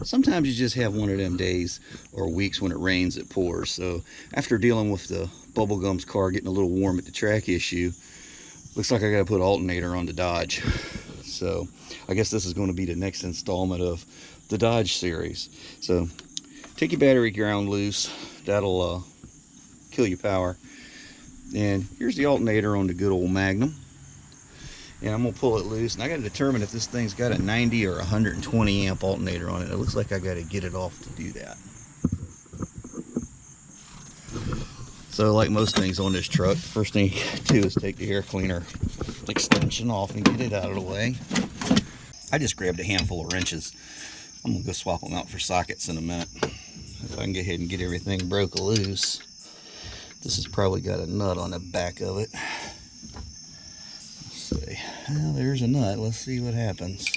sometimes you just have one of them days or weeks when it rains, it pours. So after dealing with the Bubblegum's car getting a little warm at the track issue, looks like I got to put alternator on the Dodge. So I guess this is going to be the next installment of the Dodge series. So take your battery ground loose. That'll kill your power. And here's the alternator on the good old Magnum. And I'm going to pull it loose. And I got to determine if this thing's got a 90 or 120 amp alternator on it. It looks like I got to get it off to do that. So like most things on this truck, the first thing you do is take the air cleaner extension off and get it out of the way. I just grabbed a handful of wrenches. I'm going to go swap them out for sockets in a minute. If I can go ahead and get everything broke loose. This has probably got a nut on the back of it. Let's see. Well, there's a nut. Let's see what happens.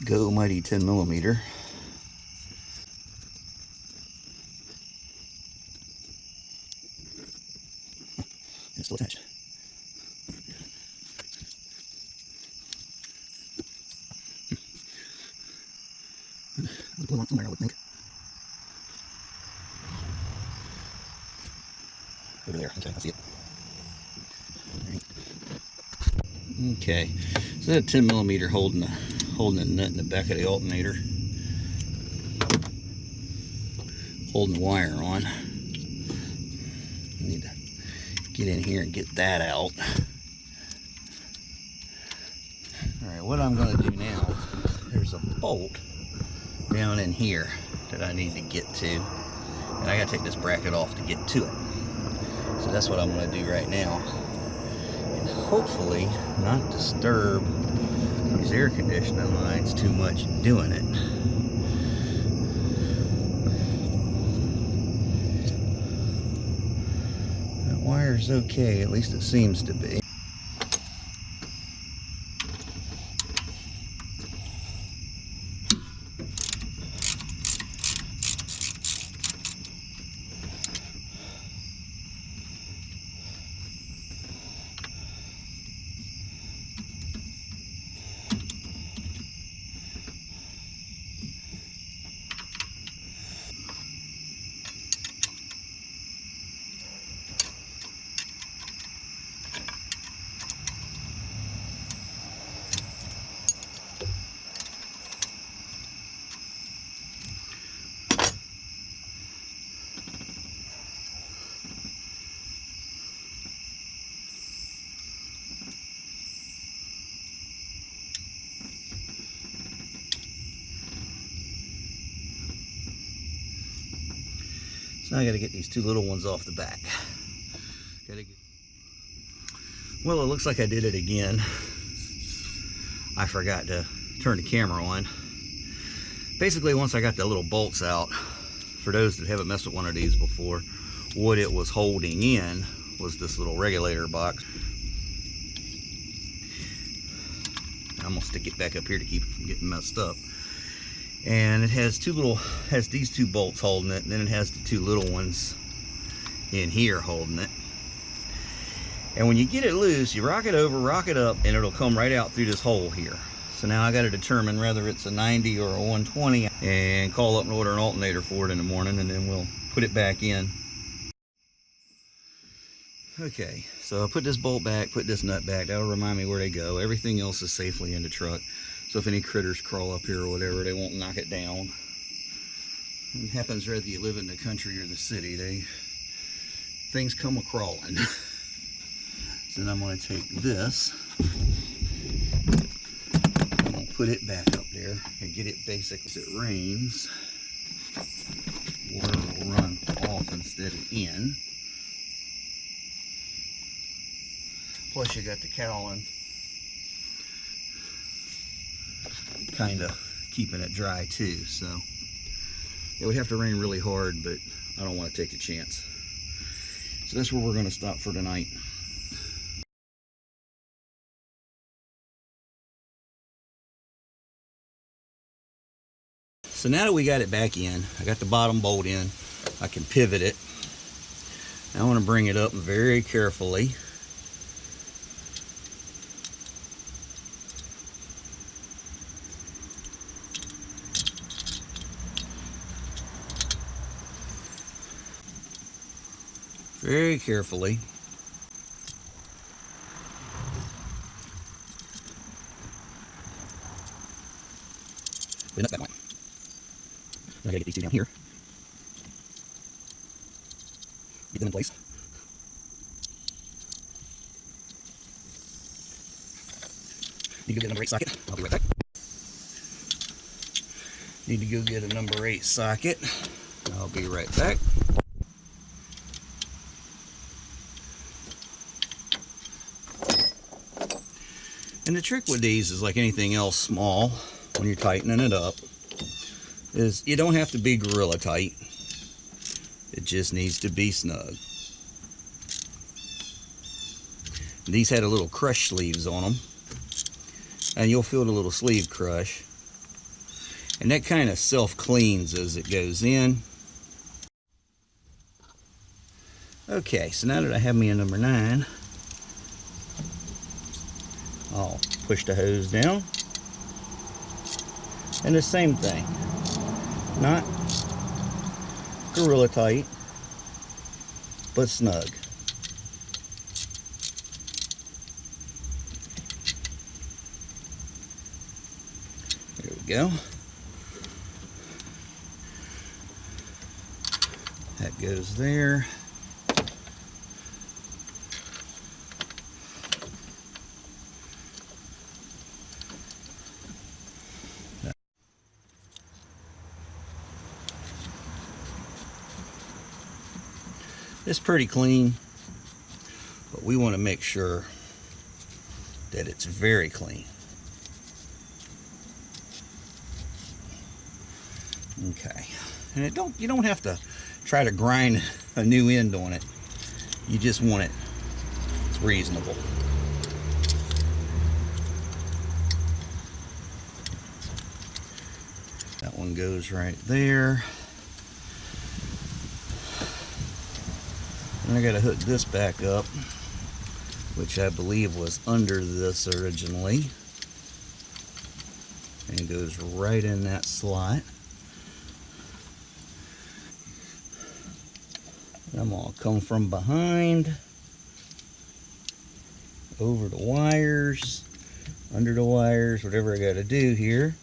Go mighty 10mm. It's still attached. I'll pull it on somewhere, I would think. Over there. Okay, I see it. Right. Okay, so that 10mm holding the nut in the back of the alternator, holding the wire on. Need to get in here and get that out. Alright, what I'm going to do now, there's a bolt down in here that I need to get to, and I got to take this bracket off to get to it. So that's what I'm going to do right now, and hopefully not disturb these air conditioning lines too much doing it. That wire's okay, at least it seems to be. So now I got to get these two little ones off the back. Well, it looks like I did it again. I forgot to turn the camera on. Basically, once I got the little bolts out, for those that haven't messed with one of these before, what it was holding in was this little regulator box. I'm gonna stick it back up here to keep it from getting messed up. And it has these two bolts holding it, and then it has the two little ones in here holding it. And when you get it loose, you rock it over, rock it up, and it'll come right out through this hole here. So now I got to determine whether it's a 90 or a 120 and call up and order an alternator for it in the morning, and then we'll put it back in. Okay, so I put this bolt back, put this nut back. That'll remind me where they go. Everything else is safely in the truck. So if any critters crawl up here or whatever, they won't knock it down. It happens whether you live in the country or the city. Things come a-crawling. then I'm going to take this, I'm going to put it back up there and get it basic. As it rains, water will run off instead of in. Plus you got the cowling kind of keeping it dry too, so it would have to rain really hard, but I don't want to take a chance. So that's where we're going to stop for tonight. So now that we got it back in, I got the bottom bolt in, I can pivot it. I want to bring it up very carefully. Very carefully. Clean up that one. I gotta get these two down here. Get them in place. Need to go get a number 8 socket. I'll be right back. Need to go get a number 8 socket. I'll be right back. And the trick with these is like anything else small, when you're tightening it up, is you don't have to be gorilla tight. It just needs to be snug. These had a little crush sleeves on them, and you'll feel the little sleeve crush. And that kind of self-cleans as it goes in. Okay, so now that I have me a number 9, I'll push the hose down. And the same thing. Not gorilla tight, but snug. There we go. That goes there. It's pretty clean, but we want to make sure that it's very clean. Okay, and you don't have to try to grind a new end on it. You just want it, it's reasonable. That one goes right there. And I got to hook this back up, which I believe was under this originally, and it goes right in that slot. I'm going to come from behind, over the wires, under the wires, whatever I got to do here.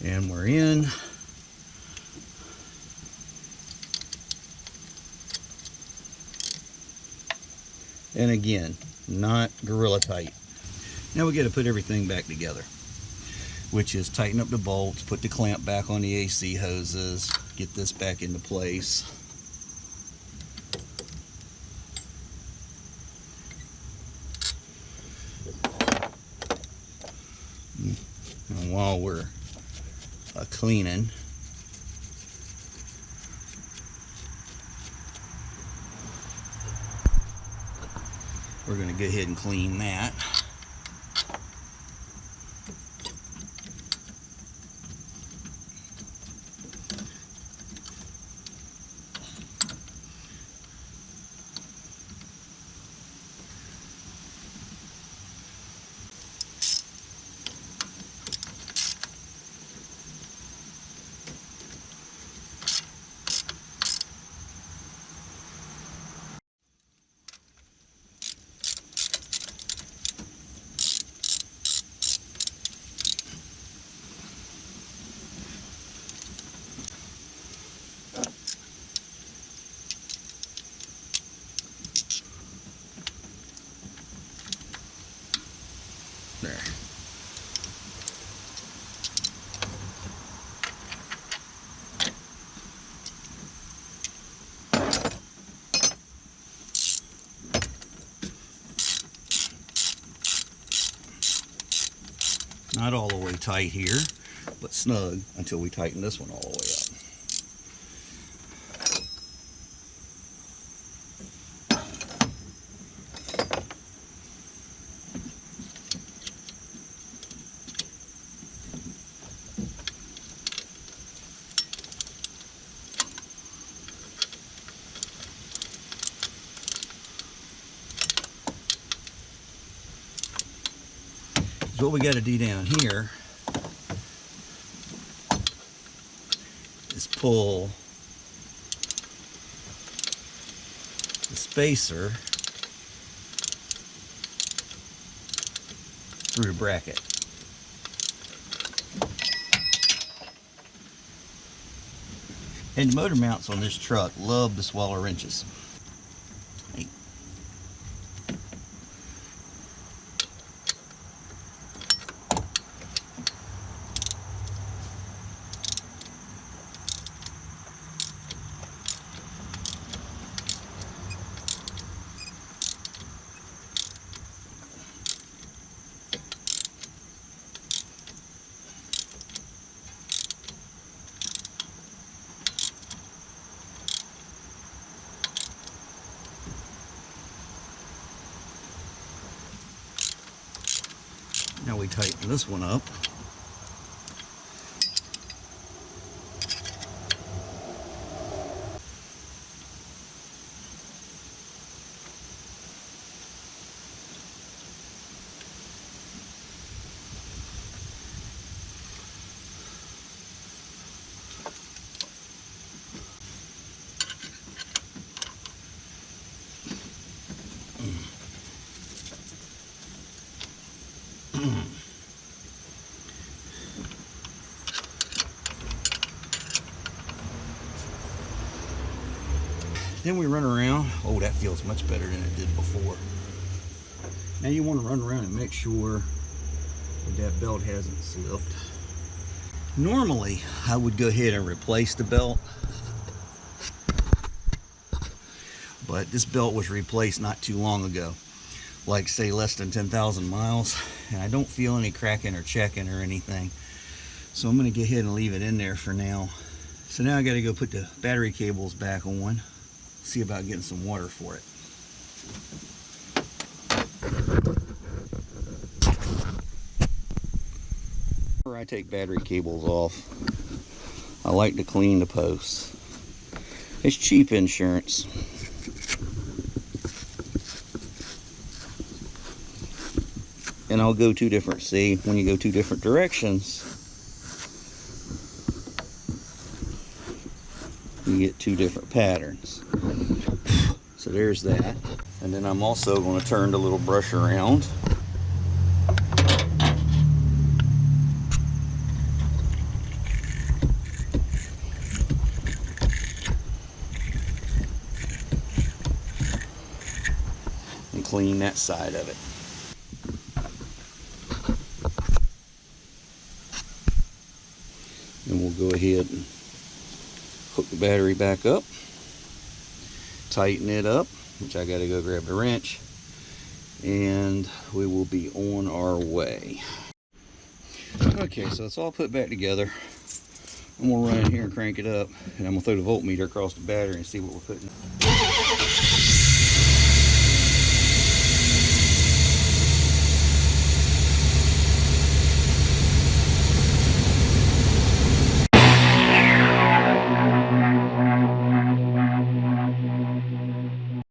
And we're in. And again, not gorilla tight. Now we got to put everything back together, which is tighten up the bolts, put the clamp back on the AC hoses, get this back into place. And while we're cleaning, we're going to go ahead and clean that. Not all the way tight here, but snug until we tighten this one all the way up. So what we got to do down here is pull the spacer through the bracket. And the motor mounts on this truck love the smaller wrenches. Hey. Now we tighten this one up. Then we run around. Oh, that feels much better than it did before. Now you want to run around and make sure that belt hasn't slipped. Normally, I would go ahead and replace the belt, but this belt was replaced not too long ago, like say less than 10,000 miles, and I don't feel any cracking or checking or anything. So I'm going to go ahead and leave it in there for now. So now I got to go put the battery cables back on. See about getting some water for it. Before I take battery cables off, I like to clean the posts. It's cheap insurance. And I'll go two different, see, when you go two different directions, you get two different patterns. So there's that. And then I'm also going to turn the little brush around. And clean that side of it. And we'll go ahead and hook the battery back up, tighten it up, which I got to go grab the wrench, and we will be on our way. Okay, so it's all put back together. I'm going to run in here and crank it up, and I'm going to throw the voltmeter across the battery and see what we're putting.